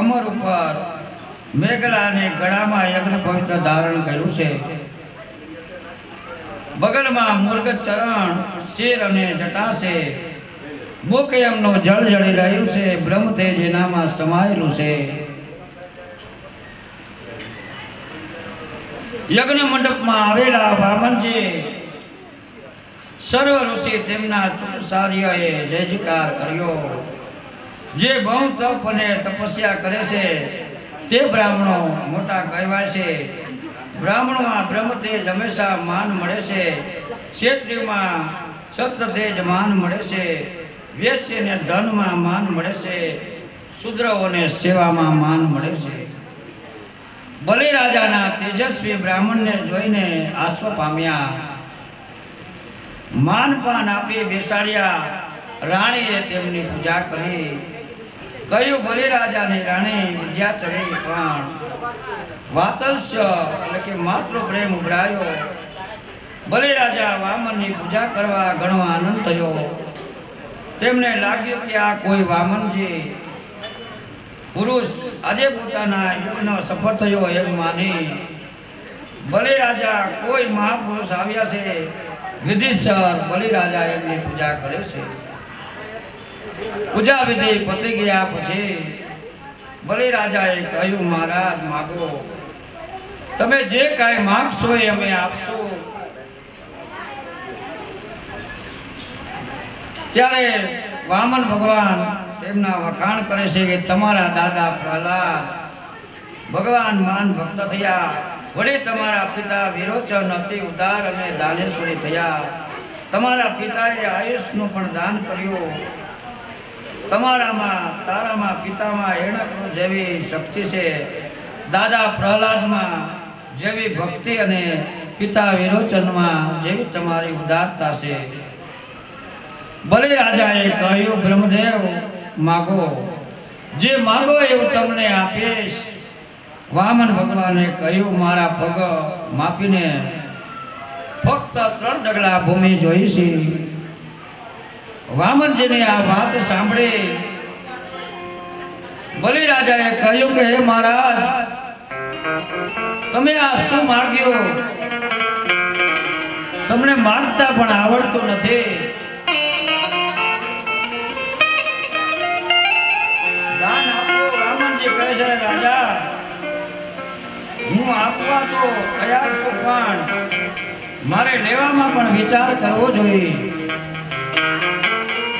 કમર ઉપર મેઘલા અને ગળામાં યજ્ઞ પવિત્ર ધારણ કર્યું છે. બગલમાં મુર્ગ ચરણ, શિર અને જટા છે. મુખ એમનું જળ જળી રહ્યું છે. બ્રહ્મ તેજ એનામાં સમાયેલું છે. યજ્ઞ મંડપમાં આવેલા વામનજી સર્વ ઋષિ તેમના ચતુસાર્યએ જય જયકાર કર્યો. જે બહુ તપ અને તપસ્યા કરે છે તે બ્રાહ્મણો મોટા કહેવાય છે. બ્રાહ્મણોમાં બ્રહ્મ તેજ હંમેશા માન મળે છે. ક્ષેત્રીમાં છત્ર તેજ માન મળે છે. વેશ્યને ધનમાં માન મળે છે. શૂદ્રોને સેવામાં માન મળે છે. બલિરાજાના તેજસ્વી બ્રાહ્મણને જોઈને આશ્વ પામ્યા. માનપાન આપી બેસાડ્યા. રાણીએ તેમની પૂજા કરી. કહ્યું બલિરાજાની રાણી વિદ્યાચરી પણ વાત્સલ્ય એટલે કે માતૃ પ્રેમ ઉભરાયો. બલિરાજા વામનની પૂજા કરવા ઘણો આનંદ થયો. તેમને લાગ્યું કે આ કોઈ વામનજી પુરુષ આજે પોતાના યુગનો સફળ થયો એમ માની બલિરાજા કોઈ મહાપુરુષ આવ્યા છે. વિધિસર બલિરાજા એમની પૂજા કરે છે. પૂજા વિધિ પતી ગયા પછી બલિરાજાએ કહ્યું, મહારાજ માગો, તમે જે કાંઈ માગશો એ અમે આપશું. ત્યારે વામન ભગવાન તેમના વખાણ કરે છે કે તમારા દાદા પ્રહલાદ ભગવાન માન ભક્ત થયા. વળી તમારા પિતા વિરોચન અતિ ઉદાર અને દાનેશ્વરી થયા. તમારા પિતાએ આયુષનું પણ દાન કર્યું. તારામાં પિતામાં એણકૃ જેવી શક્તિ છે. દાદા પ્રહલાદમાં જેવી ભક્તિ અને પિતા વિરોચનમાં જેવી તમારી ઉદારતા છે. બલિરાજાએ કહ્યું, બ્રહ્મદેવ માગો, જે માગો એવું તમને આપીશ. વામન ભગવાને કહ્યું, મારા પગ માપીને ફક્ત 3 ડગલા ભૂમિ જોઈ છે. વામનજીની આ વાત સાંભળી બલિરાજાએ કહ્યું કે હે મહારાજ, તમે આ શું માગ્યું? તમને માગતા પણ આવડતું નથી. દાન આપો. વામનજી કહે છે, રાજા હું આપવા તો તૈયાર છું, પણ મારે લેવામાં પણ વિચાર કરવો જોઈએ.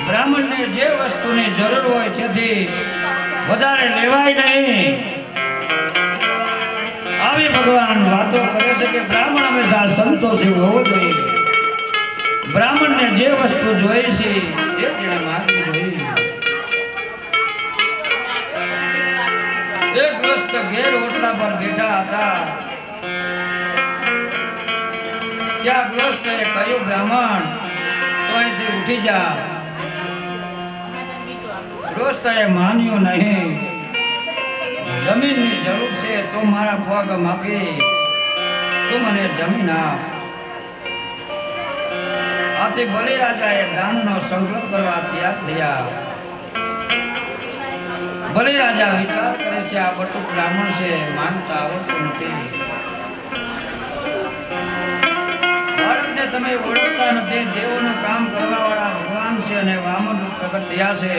બ્રાહ્મણને જે વસ્તુની જરૂર હોય તેથી વધારે લેવાય નહીં. આવી ભગવાન વાતો કરે છે કે બ્રાહ્મણ હંમેશા સંતોષી હોવો જોઈએ. બ્રાહ્મણને જે વસ્તુ જોઈએ છે તે તેને માગવી જોઈએ. એક ગૃહસ્થ ઘેર ઓટલા પર બેઠા હતા. ત્યાં ગૃહસ્થે કહ્યું, બ્રાહ્મણ તો અહીંથી ઉઠી જા. ગૃહસ્થએ માન્યું નહીં. જમીનની જરૂર છે તો મારા પગ માપી તું મને જમીન આપ. આથી બલિરાજાએ દાનનો સંકલ્પ કરવા તૈયાર થયા. બલિરાજા વિચાર કરે છે, આ બટુક બ્રાહ્મણ છે, માનતા આવડતું નથી. બાળકને તમે ઓળખતા નથી. દેવોનું કામ કરવા વાળા ભગવાન છે અને વામન પ્રગટ થયા છે.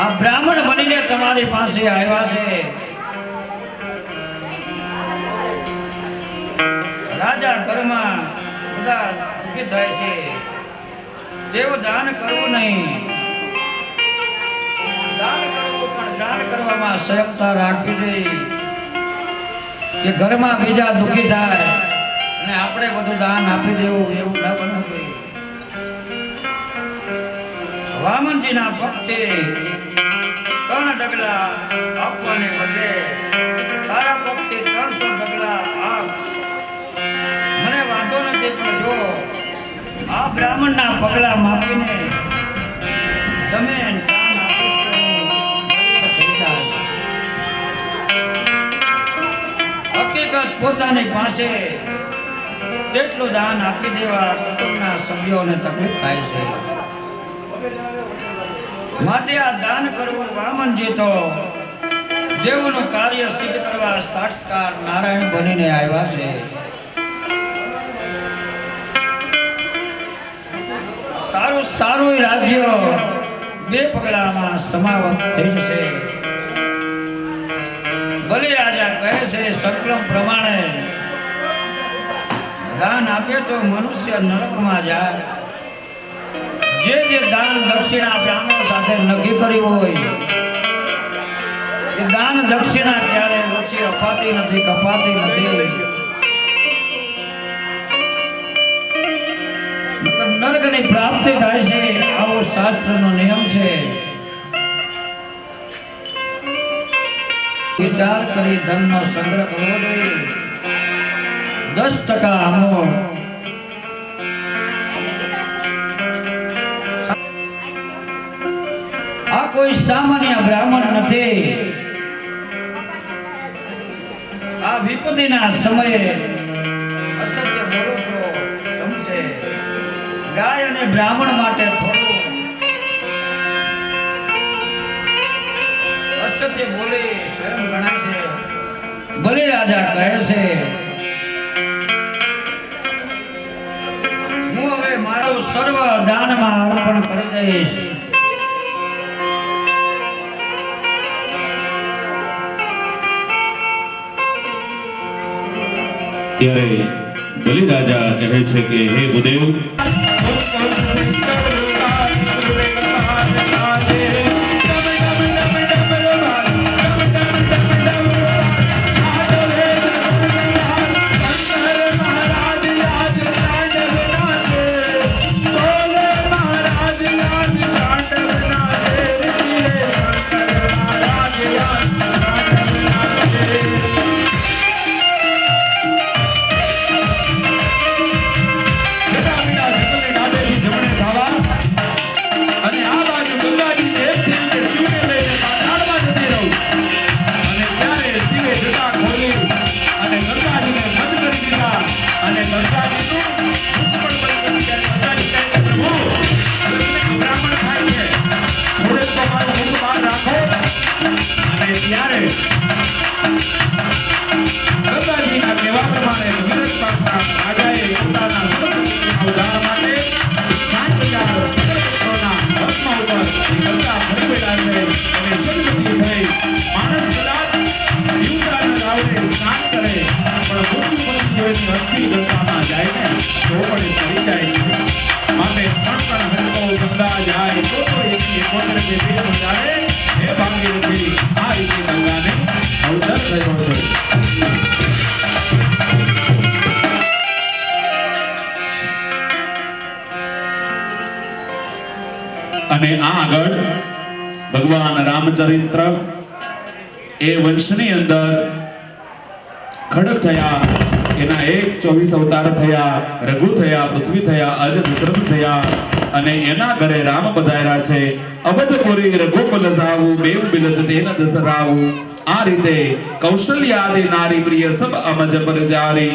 આ બ્રાહ્મણ બનીને તમારી પાસે આવ્યા છે. રાજા ઘરમાં બધા દુઃખી થાય છે. તેઓ દાન કરવું નહીં. દાન કરવું પણ દાન કરવામાં સંયમતા રાખવી જોઈએ કે ઘરમાં બીજા દુઃખી થાય અને આપણે બધું દાન આપી દેવું, એવું ન બનવું જોઈએ. વામનજીના ભક્તે 3 ડગલા આપવાને બદલે તારા ભક્તિ 300 ડગલા આપ. મને વાંધો નથી, પણ જો આ બ્રાહ્મણના પગલા માપીને જમીન દાન આપીશ. હકીકત પોતાની પાસે તેટલું દાન આપી દેવા કુટુંબના સભ્યોને તકલીફ થાય છે. માટે આ દાન કરવું વામનજી તો દેવનું કાર્ય સિદ્ધ કરવા સાક્ષાત નારાયણ બનીને આવ્યા છે. તારું સારું રાજ્ય બે પગલામાં સમાવત થઈ જશે. બલિ રાજા કહે છે સકલમ પ્રમાણે દાન આપે તો મનુષ્ય નરકમાં જાય. જે દાન દક્ષિણા બ્રાહ્મણ સાથે નક્કી કર્યું હોય એ દાન દક્ષિણા ક્યારે ઓછી અપાતી નથી, કપાતી નથી. નરકની પ્રાપ્તિ થાય છે, આવો શાસ્ત્રનો નિયમ છે. વિચાર કરી ધનનો સંગ્રહ કરવો જોઈએ. 10% આમો આ કોઈ સામાન્ય બ્રાહ્મણ નથી. આ વિપત્તિના સમયે અસત્ય બોલો તો સમજે. ગાય અને બ્રાહ્મણ માટે થોડું અસત્ય બોલે શરમ ગણાય છે. બલિ રાજા કહે છે હું હવે મારું સર્વ દાનમાં અર્પણ કરી દઈશ. ત્યારે બલિ રાજા કહે છે કે હે ભૂદેવ, અને આ આગળ ભગવાન રામચરિત્ર એ વંશની અંદર ખડક થયા, એના 24 અવતાર થયા, રઘુ થયા, પૃથ્વી થયા, અજ દશરથ થયા અને એના ઘરે રામ પધાર્યા છે. અવધપુરી રઘુકુલ જાવું, બેવ બિલત તેન દસરાવું. આ રીતે કૌશલ્યાદિ નારી પ્રિય સબ અમજ પર જારી.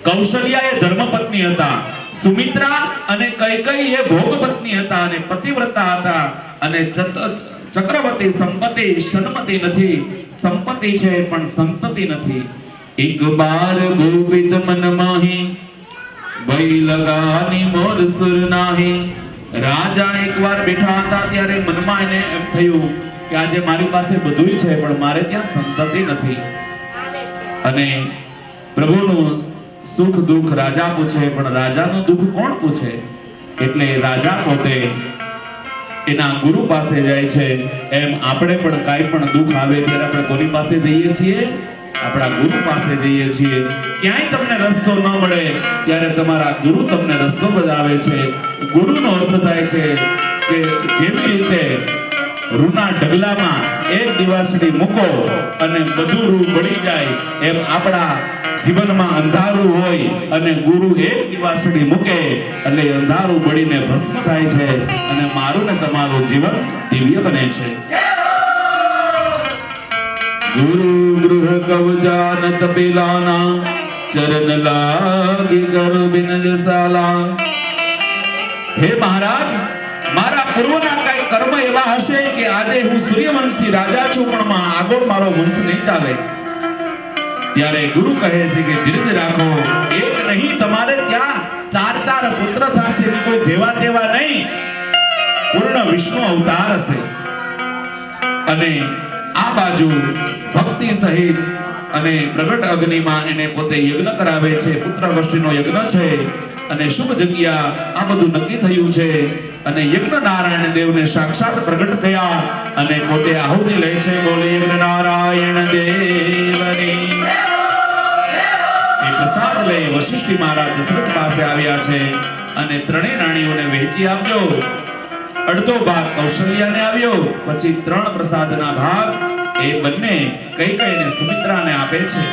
કૌશલ્યા એ ધર્મપત્ની હતા, સુમિત્રા અને કૈકેયી એ ભોગપત્ની હતા અને પતિવ્રતા હતા. અને ચક્રવર્તી સંપત્તિ સન્મતિ નથી, સંપત્તિ છે પણ સંતતિ નથી. એક બાર ગોપિત મન માહી ભઈ લગાની મોર સુર નાહી. રાજા એકવાર બેઠા હતા ત્યારે મનમાં એને એમ થયું કે આજે મારી પાસે બધુંય છે પણ મારે ત્યાં સંતતિ નથી. અને પ્રભુનું સુખ દુઃખ રાજા પૂછે પણ રાજાનું દુઃખ કોણ પૂછે? એટલે રાજા પોતે એના ગુરુ પાસે જાય છે. એમ આપણે પણ કાંઈ પણ દુઃખ આવે ત્યારે આપણે કોની પાસે જઈએ છીએ? આપણા ગુરુ પાસે જઈએ છીએ. ક્યાંય તમને રસ્તો ન મળે ત્યારે તમારા ગુરુ તમને રસ્તો બતાવે છે. ગુરુનો અર્થ થાય છે કે જેવી રીતે રૂના ઢગલામાં એક દિવાસળી મૂકો અને બધું રૂ બળી જાય, એમ આપણા જીવનમાં અંધારું હોય અને ગુરુ એક દિવાસળી મૂકે એટલે અંધારું બળીને ભસ્મ થાય છે અને મારું ને તમારું જીવન દિવ્ય બને છે. ગુરુ ગૃહ કવજાનત પેલાના ચરણ લાગી કર બિનજ સાલા. હે મહારાજ, મારા પૂર્વના કઈ કર્મ એવા હશે કે આજે હું સૂર્યવંશી રાજા છું પણ આગળ મારો વંશ નહીં ચાલે. ત્યારે ગુરુ કહે છે કે ધીરજ રાખો, એક નહીં તમારે ત્યાં ચાર પુત્ર થશે, કોઈ જેવા તેવા નહીં, પૂર્ણ વિષ્ણુ અવતાર હશે. અને આ બાજુ ભક્તિ સહિત અને પ્રગટ અગ્નિમાં એને પોતે યજ્ઞ કરાવે છે. પુત્ર વૃષ્ટિનો યજ્ઞ છે અને શુભ જગ્યા આ બધું નક્કી થયું છે. અને યજ્ઞ નારાયણ દેવને સાક્ષાત પ્રગટ થયા અને પોતે આહુતિ લે છે. બોલે યજ્ઞ નારાયણ દેવની. એ પ્રસાદ લઈ વશિષ્ઠી મહારાજ દશરથ પાસે આવ્યા છે અને ત્રણેય રાણીઓને વહેંચી આપ્યો. અડધો ભાગ કૌશલ્યાને આવ્યો, પછી 3 પ્રસાદના ભાગ એ બંને કૈકેયી અને સુમિત્રાને આપે છે.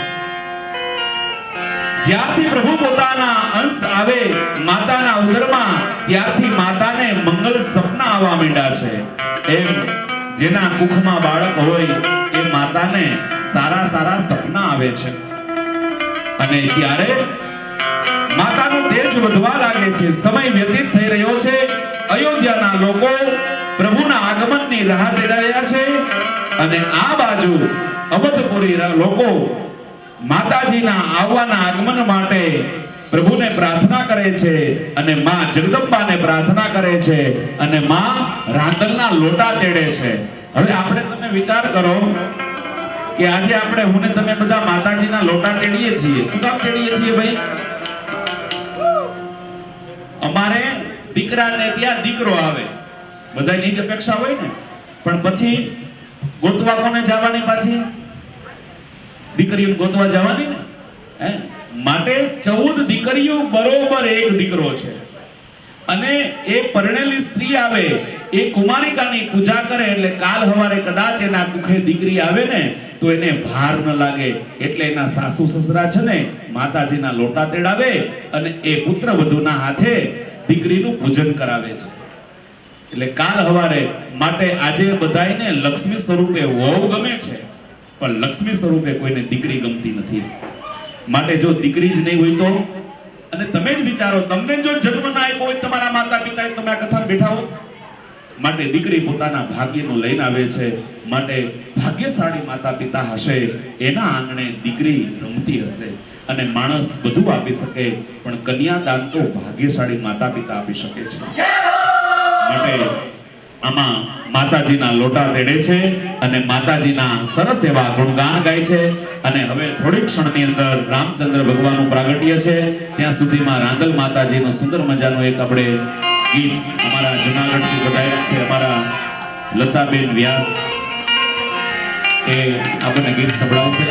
જ્યારથી પ્રભુ પોતાના અંશ આવે માતાના ઉદરમાં, ત્યારથી માતાને મંગલ સપના આવવા માંડ્યા છે. એમ જેના કુખમાં બાળક હોય એ માતાને સારા સપના આવે છે. અને ત્યારે માતાનું તેજ વધવા લાગે છે. સમય વ્યતીત થઈ રહ્યો છે. અયોધ્યાના લોકો પ્રભુના આગમનની રાહ જોઈ રહ્યા છે. અને આ બાજુ અવધપુરી લોકો માતાજીના આવવાના આગમન માટે પ્રભુને પ્રાર્થના કરે છે અને માં જગદંબાને પ્રાર્થના કરે છે અને માં રાંદલના લોટા તેડે છે. હવે આપણે તમે વિચાર કરો કે આજે આપણે હું ને તમે બધા માતાજીના લોટા તેડીએ છીએ. શું કામ તેડીએ છીએ ભાઈ? અમારે દીકરાને ત્યાં દીકરો આવે, બધાની જ અપેક્ષા હોય ને. પણ પછી ગોતવા કોને જવાની? પાછી દીકરીઓ ગોતવા જવાની ને. માટે 14 દીકરીઓ બરોબર એક દીકરો છે. અને એ પરણેલી સ્ત્રી આવે એ કુમારિકાની પૂજા કરે એટલે કાલ સવારે કદાચ એના કુખે દીકરી આવે ને તો એને ભાર ન લાગે. એટલે એના સાસુ સસરા છે ને માતાજીના લોટા તેડાવે અને એ પુત્ર વધુના હાથે દીકરીનું પૂજન કરાવે છે. એટલે કાલ સવારે માટે આજે બધાયને લક્ષ્મી સ્વરૂપે વહુ ગમે છે, પણ લક્ષ્મી સ્વરૂપે કોઈને દીકરી ગમતી નથી. માટે જો દીકરી જ નહીં હોય તો, અને તમે જ વિચારો, તમને જો જન્મ ના આપ્યો હોય તમારા માતા પિતાએ, તમે આ કથામાં બેઠા હો. માટે દીકરી પોતાના ભાગ્યનું લઈને આવે છે. માટે ભાગ્યશાળી માતા પિતા હશે એના આંગણે દીકરી રમતી હશે. અને માણસ બધું આપી શકે પણ કન્યાદાન તો ભાગ્યશાળી માતા પિતા આપી શકે છે. માટે આમાં માતાજીના લોટા તેડે છે અને માતાજીના સરસ એવા ગુણગાન ગાય છે. અને હવે થોડીક ક્ષણની અંદર રામચંદ્ર ભગવાનનું પ્રાગટ્ય છે. ત્યાં સુધીમાં રાંદલ માતાજીનું સુંદર મજાનું એક આપણે ગીત અમારા જૂનાગઢથી બધાયા છે. અમારા લતાબેન વ્યાસ એ આપણને ગીત સંભળાવશે.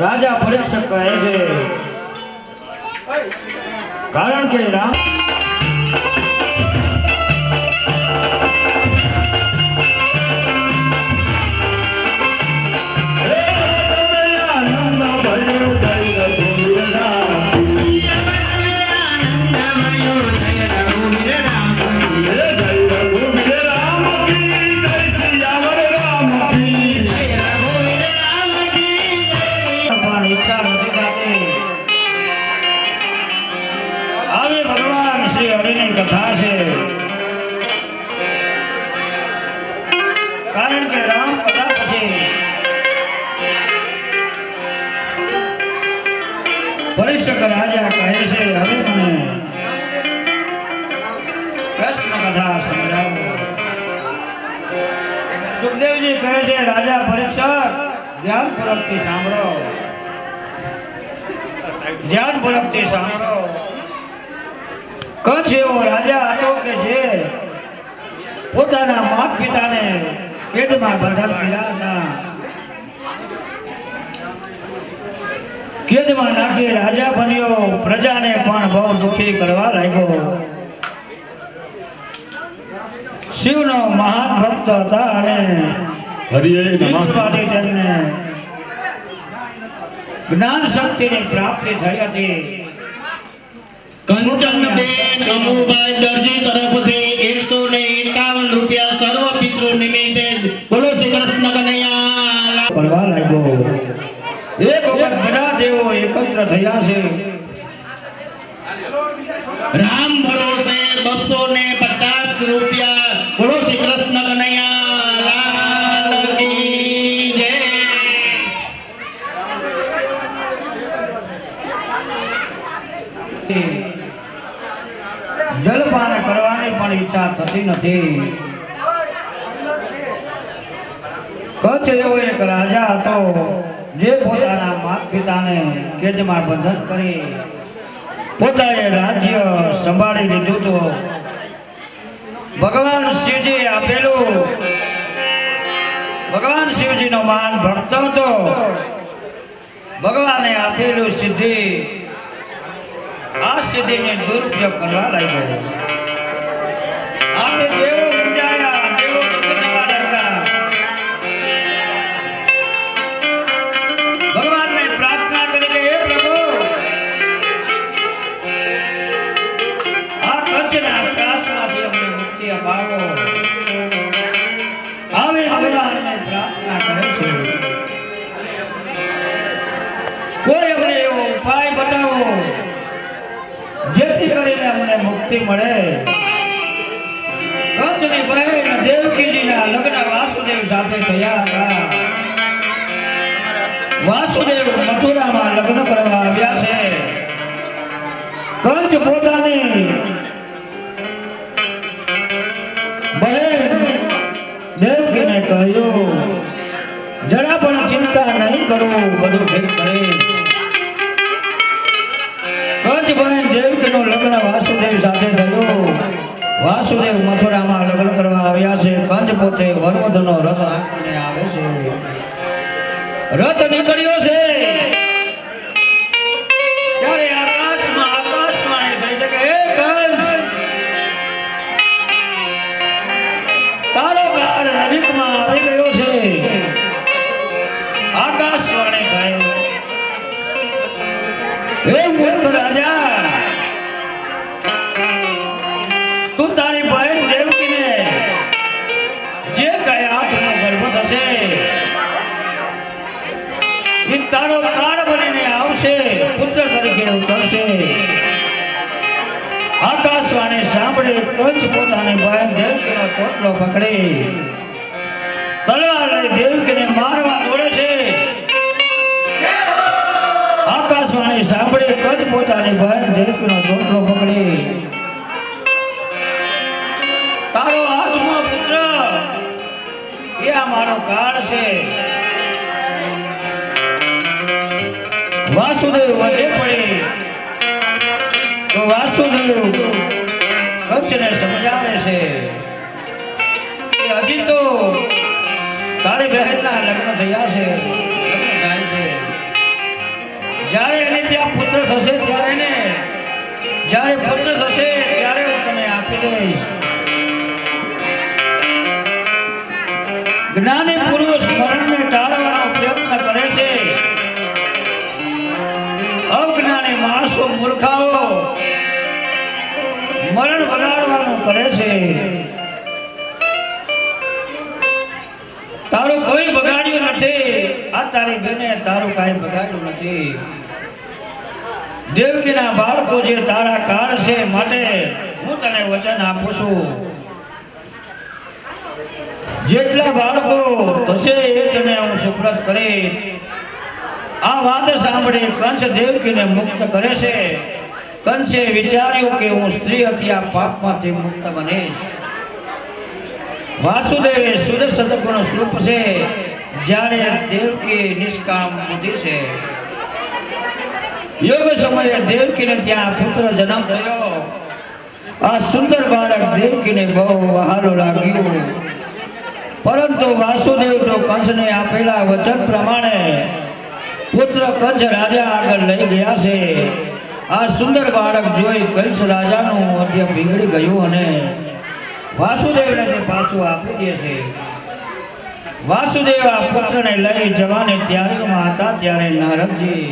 રાજા પરીક્ષક કહે છે કારણ કે રામ કથા છે કારણ કે રામ કથા પછી પરીક્ષક રાજા કહે છે હવે મને કૃષ્ણ કથા સમજાવો. સુખદેવજી કહે છે રાજા પરીક્ષક ધ્યાનપૂર્વકથી સાંભળો, ધ્યાનપૂર્વકથી સાંભળો. કચ્છ એવો રાજા હતો કે જે પોતાના માતા પિતાને કેદમાં બંધન કર્યા હતા. કેદમાં નાખી રાજા બન્યો, પ્રજાને પણ બહુ દુઃખી કરવા લાગ્યો. શિવનો મહાન ભક્ત હતા અને તેમને જ્ઞાન શક્તિની પ્રાપ્તિ થઈ હતી. કંચનબેન અમુભાઈ દરજી તરફથી 151 રૂપિયા સર્વ પિતૃ નિમિત્તે બોલો શ્રી કૃષ્ણ કનૈયા કરવા લાગ્યો. એક વખત બધા દેવો એકત્ર થયા છે. રામ ભરોસે 250 રૂપિયા બોલો શ્રી કૃષ્ણ કનૈયા લાલ કી જય. જલપાન કરવાની પણ ઈચ્છા થતી નથી. કચ્છ એવો એક રાજા હતો જે પોતાના માતા પિતાને કેદમાં બંધન કરી પોતાએ રાજ્ય સંભાળી લીધું હતું. ભગવાન શિવજી આપેલું, ભગવાન શિવજીનો મહાન ભક્ત હતો. ભગવાને આપેલું સિદ્ધિ, આ સિદ્ધિને દુરુપયોગ કરવા લાગ્યો. આથી દેવો મૂંઝાયા, દેવો કચકચવા લાગ્યા. ભગવાનને પ્રાર્થના કરી કે હે પ્રભુ, આ કચ્છના ત્રાસમાંથી અમને મુક્તિ અપાવો. આવી ભગવાનને પ્રાર્થના કરે છે. કોઈ અમને એવો ઉપાય બતાવો જેથી કરીને અમને મુક્તિ મળે. કંસની બહેન દેવકીજીના લગ્ન વાસુદેવ સાથે થયા હતા. વાસુદેવ મથુરામાં લગ્ન કરવા આવ્યા છે. કંસ પોતાની બહેન દેવકીને કહ્યું જરા પણ ચિંતા નહીં કરો, બધું ઠીક કરીશ. કંસ બહેન દેવકીનું લગ્ન વાસુદેવ સાથે થયું. વાસુદેવ મથુરામાં લગ્ન કરવા આવ્યા છે. કંસ પોતે વરવધનો રથ આંકીને આવે છે. રથ નીકળ્યો છે ત્યારે આકાશમાં આકાશવાણી થઈ છે કે હે કંસ, તારો કાળ નજીકમાં આવી ગયો છે. આકાશવાણી થાય હે મૂર્ખ રાજા, તું તારી બહેન દેવકીને જે કઈ હાથનો ગર્ભ થશે એ તારો કાળ બનીને આવશે, પુત્ર તરીકે ઉતરશે. આકાશવાણી સાંભળી કંસ પોતાની બહેન દેવકીનો ચોટલો પકડી તલવાર લઈ દેવકીને મારવા દોડે છે. આકાશવાણી સાંભળી કંસ પોતાની બહેન દેવકીનો ચોટલો પકડી તારો આત્મા પુત્ર એ આ મારો કાળ છે. વાસુદેવ વધે પડી તો વાસુદેવ કંસને સમજાવે છે કે હજી તો તારી બહેનના લગ્ન થયા છે, લગ્ન થાય છે. જ્યારે એને ત્યાં પુત્ર થશે ત્યારે ને જ્યારે પુત્ર થશે ત્યારે હું તને આપી દઈશ. જ્ઞાની પુરુષ મરણને ટાળવાનો પ્રયત્ન કરે છે. અજ્ઞાની માણસો મૂર્ખાઓ મરણ વગાડવાનું કરે છે. તારું કોઈ બગાડ્યું નથી. આ તારી બેને તારું કાંઈ બગાડ્યું નથી. દેવકીના બાળકો જે તારા કાર છે માટે હું તને વચન આપું છું. જેટલા બાળકો થશે એ તને હું સુપ્રત કરી. આ વાત સાંભળી કંસ દેવકીને મુક્ત કરે છે. કંસે વિચાર્યું કે હું સ્ત્રી હત્યા પાપમાંથી મુક્ત બનીશ. વાસુદેવે સૂર્ય સદગુણ સ્વરૂપ છે. જ્યારે દેવકી નિષ્કામ બુદ્ધિ છે. યોગ સમયે દેવકીને ત્યાં પુત્ર જન્મ થયો. આ સુંદર બાળક દેવકીને બહુ વહાલું લાગ્યું. પરંતુ વાસુદેવ તો કંસને આપેલા વચન પ્રમાણે પુત્ર કંસ રાજા આગળ લઈ ગયા છે. આ સુંદર બાળક જોઈ કંસ રાજાનું મધ્ય બિગડી ગયું અને વાસુદેવને તે પાછું આપી દે છે. વાસુદેવ આ પુત્રને લઈ જવાની તૈયારીમાં હતા ત્યારે નારદજી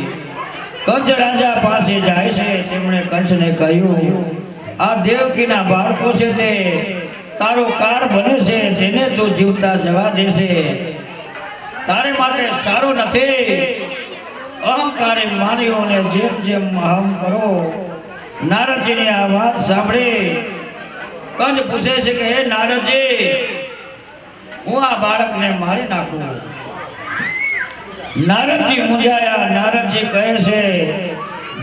કંસ રાજા પાસે જાય છે. તેમણે કંસને કહ્યું, આ દેવકીના બાળકો છે તે તારો કાર બને છે. તેને તો જીવતા જવા દેશે. તારે માટે સારું નથી. અહંકારી માનવીઓને જેમ જેમ અહમ કરો. નારદજીની આ વાત સાંભળી કંસ પૂછે છે કે હે નારદજી, હું આ બાળકને મારી નાખું? નારદજી મૂંઝાયા. નારદજી કહે છે,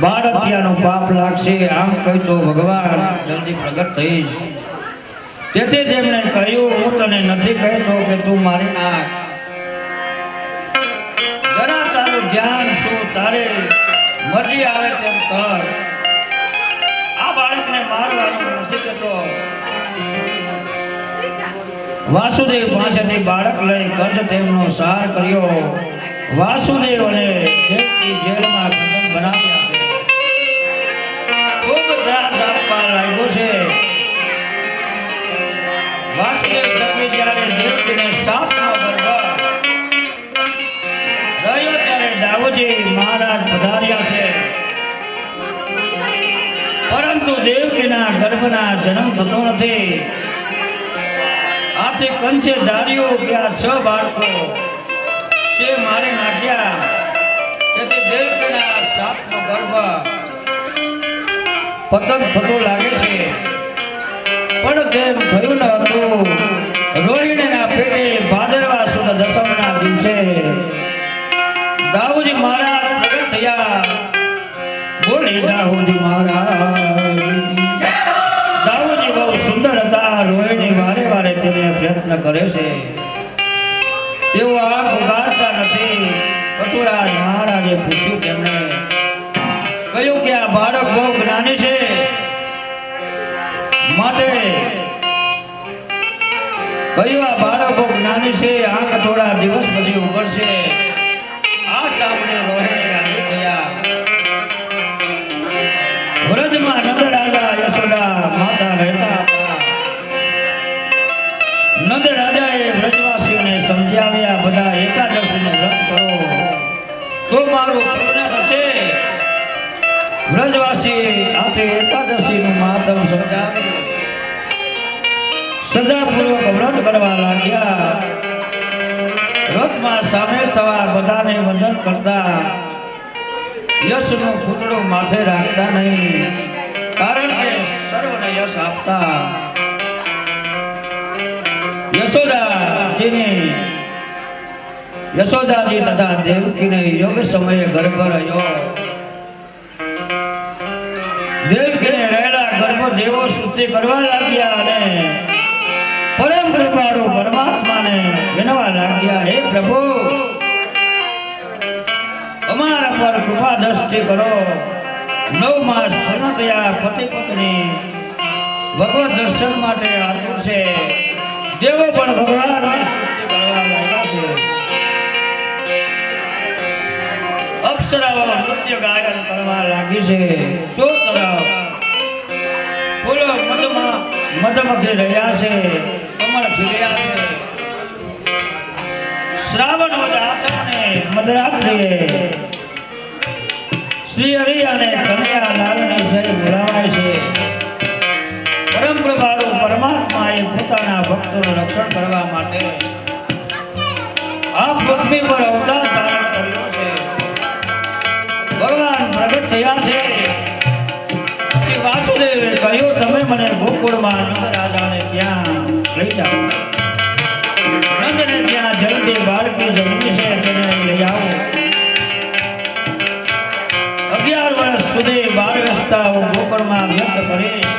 બાળક હત્યાનું પાપ લાગશે. આમ કહી તો ભગવાન જલ્દી પ્રગટ થઈશ. તેથી તેમણે કહ્યું, હું તને નથી કહેતો કે તું મારી નાખ. જરા તારું ધ્યાન શું, તારે મરજી આવે તેમ કર. આ બાળકને મારવાનું નથી કહેતો. વાસુદેવ પાસેથી બાળક લઈ કંસ તેમનો સહાર કર્યો. વાસુદેવ અને દેવકી જેલમાં બંધન બનાવ્યા છે. ખૂબ ત્રાસ આપવા લાગ્યો છે. વાસુદેવ થકી જ્યારે દેવકીને સાપનો ગર્ભ રહ્યો ત્યારે દાઉજી મહારાજ પધાર્યા છે. પરંતુ દેવકીના ગર્ભના જન્મ થતો નથી. આથી કંસે ધાર્યું કે આ 6 બાળકો તે મારી નાખ્યા. તેથી દેવકીના સાપનો ગર્ભ પતન થતો લાગે છે. પણ તેમ થયું ન હતું. રોહિણીના પેટે ભાદરવા સુદ દસમના દિવસે દાઉજી મહારાજ પ્રગટ થયા. બોલે દાઉજી મહારાજ. દાઉજી બહુ સુંદર હતા. રોહિણી વારે વારે તેને પ્રયત્ન કરે છે. તેઓ આંખ ઉગાડતા નથી. પૃથ્વીરાજ મહારાજે પૂછ્યું. તેમણે કહ્યું કે આ બાળક બહુ જ્ઞાની છે, માટે કહ્યું આ બાળક બહુ જ્ઞાની છે, આંખ થોડા દિવસ પછી ઉગડશે. આ સાંભળે રોહિણી રાજી થયા. વ્રજમાં નંદ રાજા યશોદા માતા રહેતા હતા. નંદ રાજાએ વ્રજવાસીઓને સમજાવ્યા, બધા એકાદશીનું વ્રત કરો તો મારું પૂર્ણ થશે. વ્રજવાસી આથી એકાદશીનું મહાત્મ સમજાવી સદાપૂર્વક વ્રત કરવા લાગ્યા. વ્રતમાં સામેલ થવા બધાને વંદન કરતા. યશનું પૂતળું માથે રાખતા નહીં, કારણ કે સર્વને યશ આપતા. યશોદાજી તથા દેવકીને યોગ સમયે ગર્ભ રહ્યો. દેવકીને રહેલા ગર્ભ દેવો સ્તુતિ કરવા લાગ્યા અને પરમ કૃપાળુ પરમાત્માને વિનવા લાગ્યા, હે પ્રભુ, અમારા પર કૃપા દ્રષ્ટિ કરો. 9 માસ પૂર્ણ થયા. પતિ પત્ની ભગવત દર્શન માટે આતુર છે. દેવો પણ ભગવાનની સ્તુતિ કરવા લાગ્યા છે. અપ્સરાઓ નૃત્ય ગાયન કરવા લાગી છે. ચો તરફ ફૂલો મધમખી રહ્યા છે, કમળ ખીલ્યા છે. શ્રાવણ વદ આઠમને મધરાત્રિએ શ્રી હરિ અને કનૈયા લાલને જય બોલાવાય છે. પરમ પ્રભારૂ પરમાત્માએ પોતાના ભક્તોનું રક્ષણ કરવા માટે આ પૃથ્વી પર અવતાર ધારણ કર્યો છે. ભગવાન પ્રગટ થયા છે. શ્રી વાસુદેવે કહ્યું, તમે મને ગોકુળમાં નંદ રાજાને ત્યાં લઈ જાઓ. નંદને ત્યાં જલ્દી બાળકી જન્મી છે તેને લઈ આવો. 11 વર્ષ સુધી બાળ હું ગોકુળમાં વ્યક્ત કરીશ.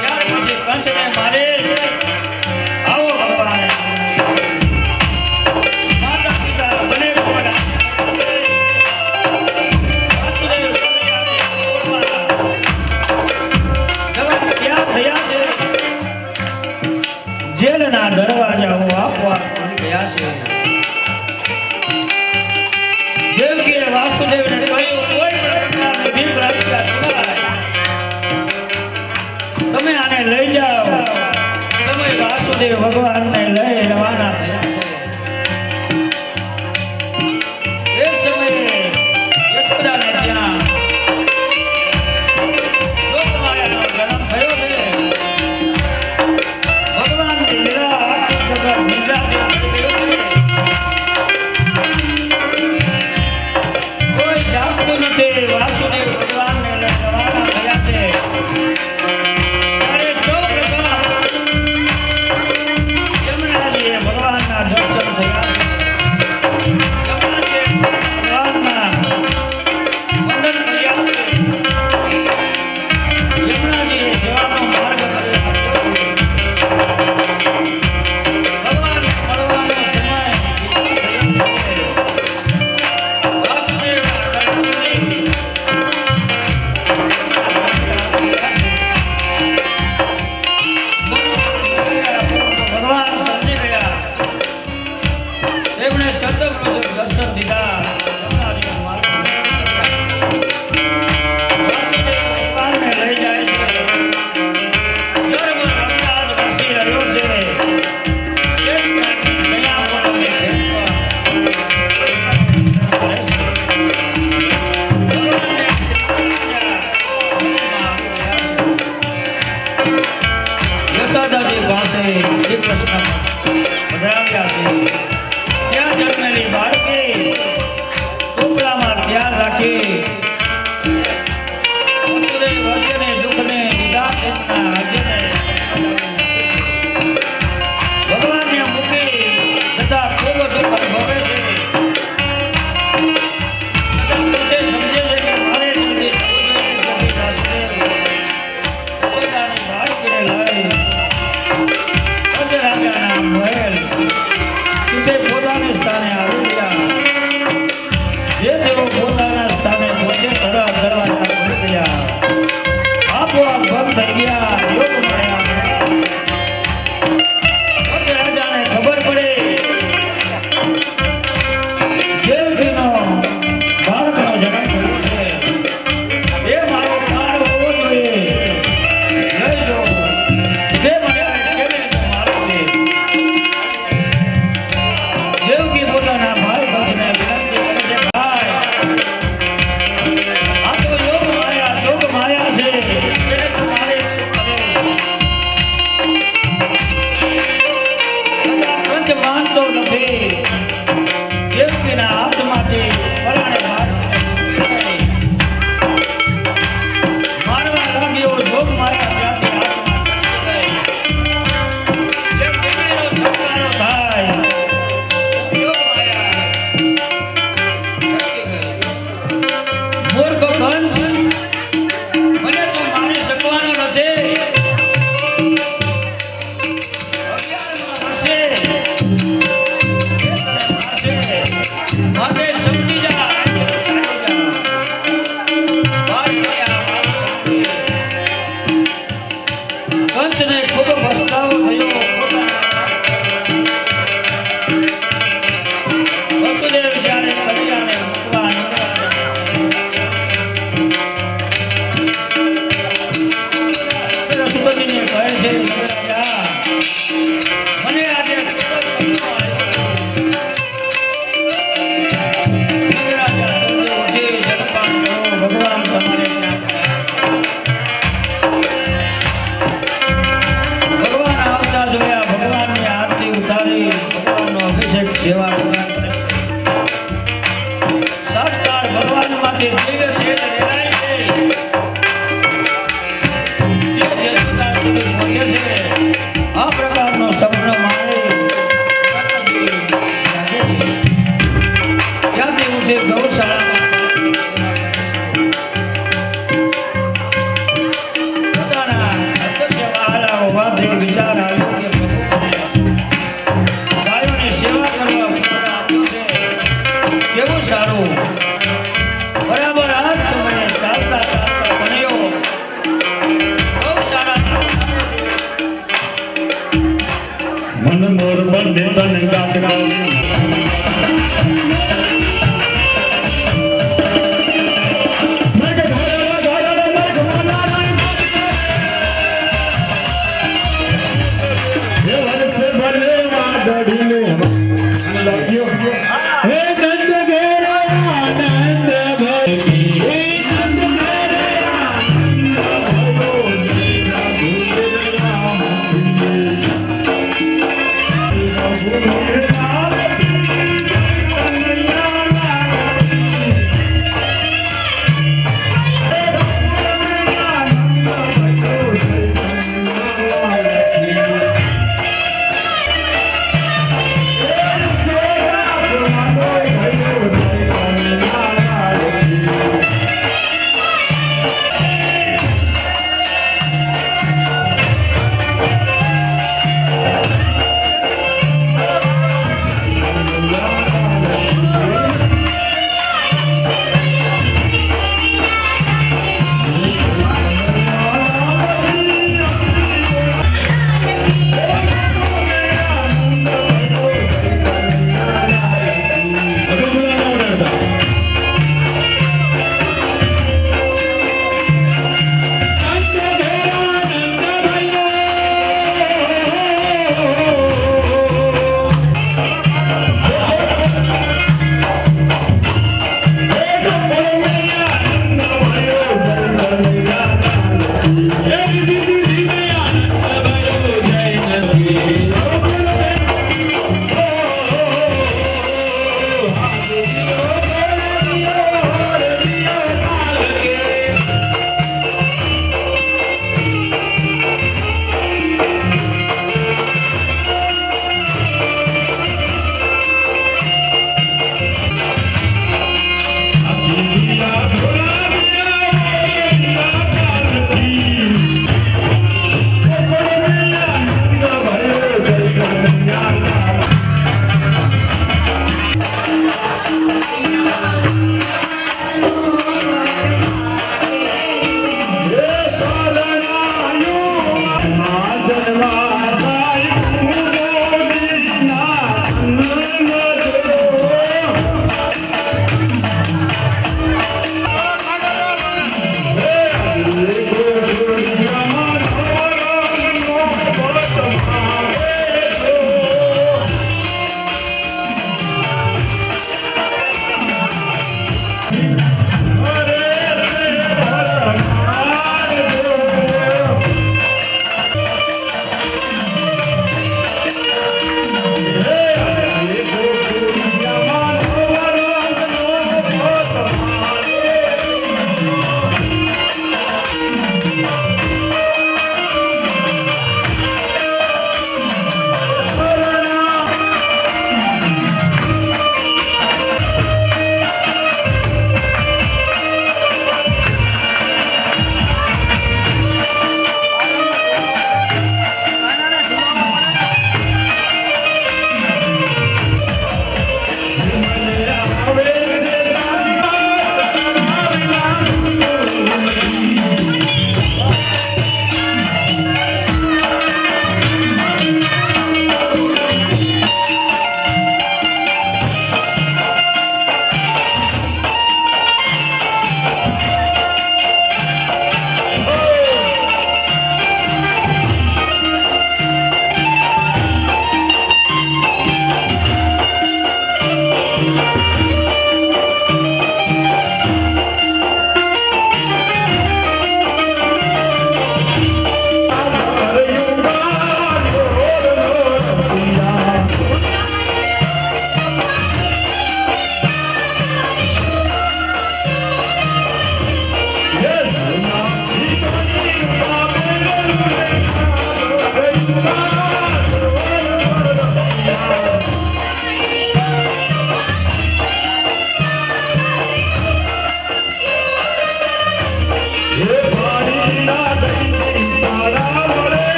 ત્યાર પછી કંસને મારીશ. આવો ભગવાન. માતા પિતા બંને ભગવાન જેલના દરવાજા હું આપોઆપ ખુલી ગયા છે. દેવકીએ વાસુદેવને કહ્યું, કોઈ પ્રકારની ભીખ રાખ્યા સિવાય તમે આને લઈ જાઓ. સમય વાસુદેવ ભગવાનને લઈ રવાના થયા છે. એ સમયે યશોદાને ત્યાં લોકમાયાનો જન્મ થયો છે. ભગવાનની લીલા આખી જગત નિંદ્રાથી ભરી ગયું છે. કોઈ જાગતું નથી. વાસુદેવ ભગવાનને લઈ રવાના થયા છે. ત્યારે સૌપ્રથમ યમુનાજીએ ભગવાનના દર્શન થયા છે. યમુનાજીએ ભગવાનના વંદન કર્યા છે. યમુનાજીએ જવાનો માર્ગ કર્યો. ભગવાનને મળવાનો સમય વાસુદેવના દર્શનથી ભગવાન સમજી ગયા. તેમણે ચંદ્રપ્રભુ દર્શન દીધા. યમુનાજીનો માર્ગ વાસુદેવ ભગવાનને લઈ જાય છે. જળમાં વરસાદ વરસી રહ્યો છે. એક દયા બોલોને ભેટ પર. ભગવાનને યશોદાજી પાસે શ્રી કૃષ્ણ પધરાવ્યા છે. ત્યાં જન્મેલી બાળકી ટોપલામાં ત્યાર રાખી વસુદેવ વર્જને દુઃખને દીધા તેમના રાજ્યને ભગવાનને મૂકી છતાં ખૂબ દુઃખ અનુભવે છે. છતાં પોતે સમજે છે કે મારે સુધી જવું જોઈએ. યશોદાની બાળકીને લઈ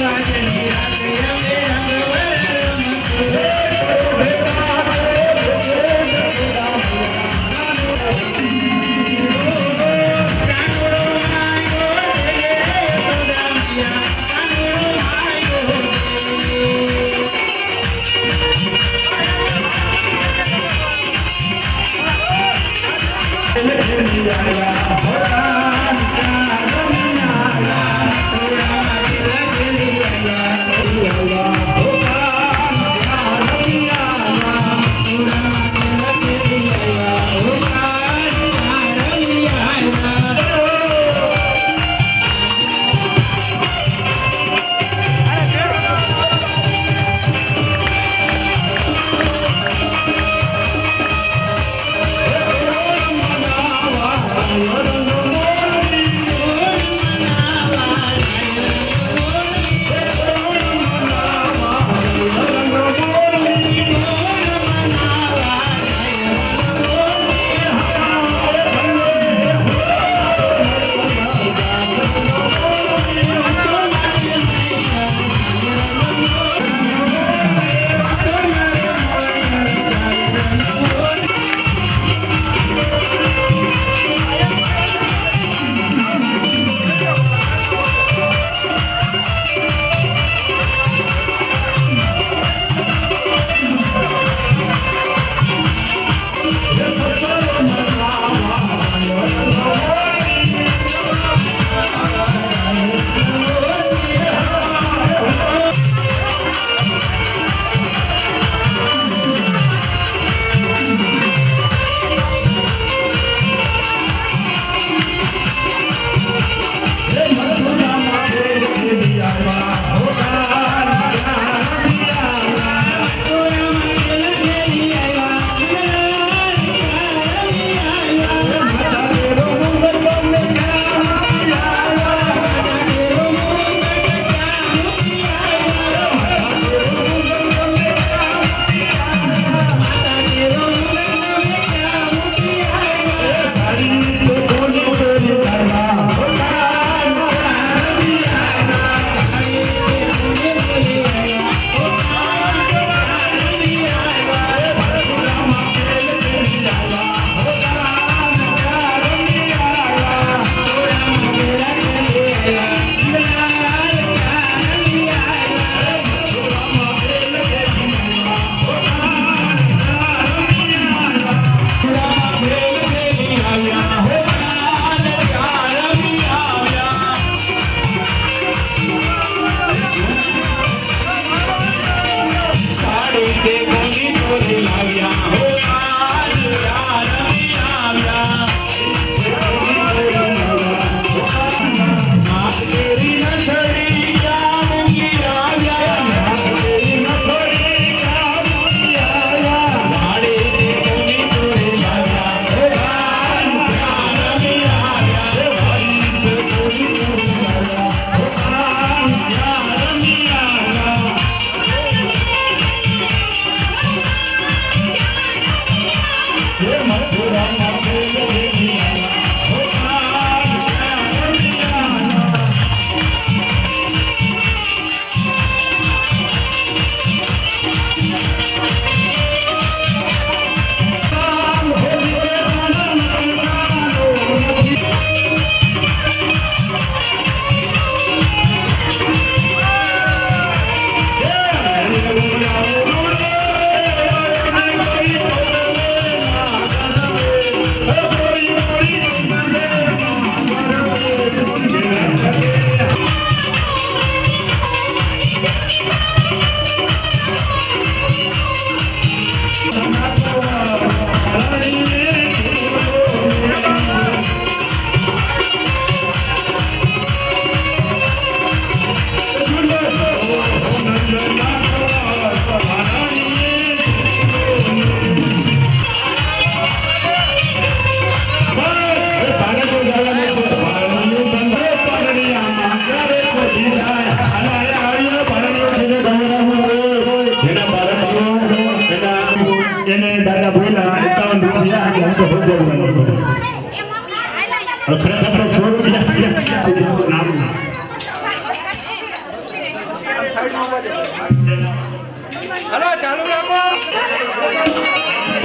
આજે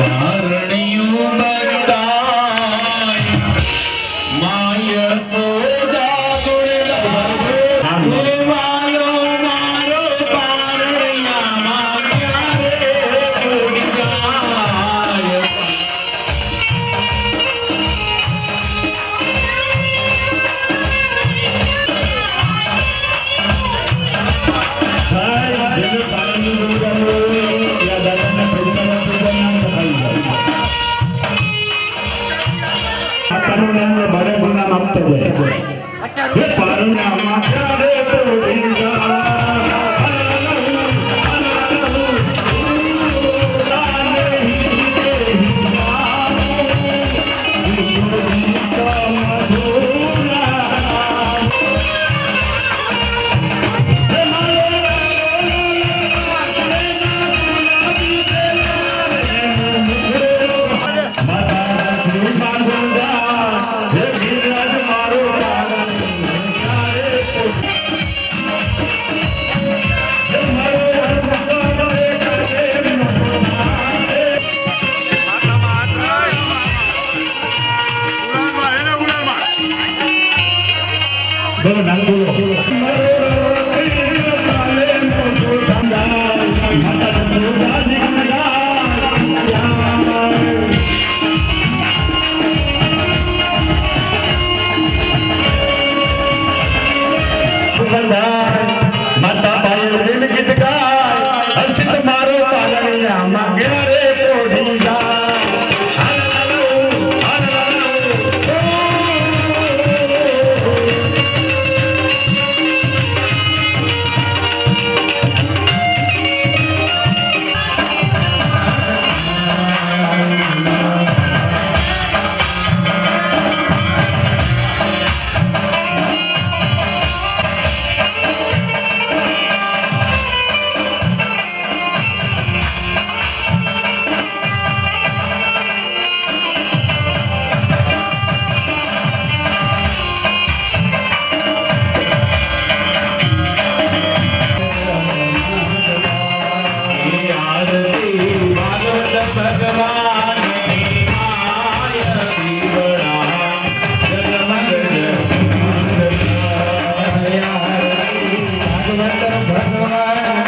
પારણિયું બંધાય માય સોદા ગુણ વાલો મારો પારણિયામાં ક્યારે ઉડી જાય બોલો નામ બોલો માતા પાયલ ગીત ગાય હર્ષિત મારો પાલણિયા ઘેરે પોઢી જાય ભગવાન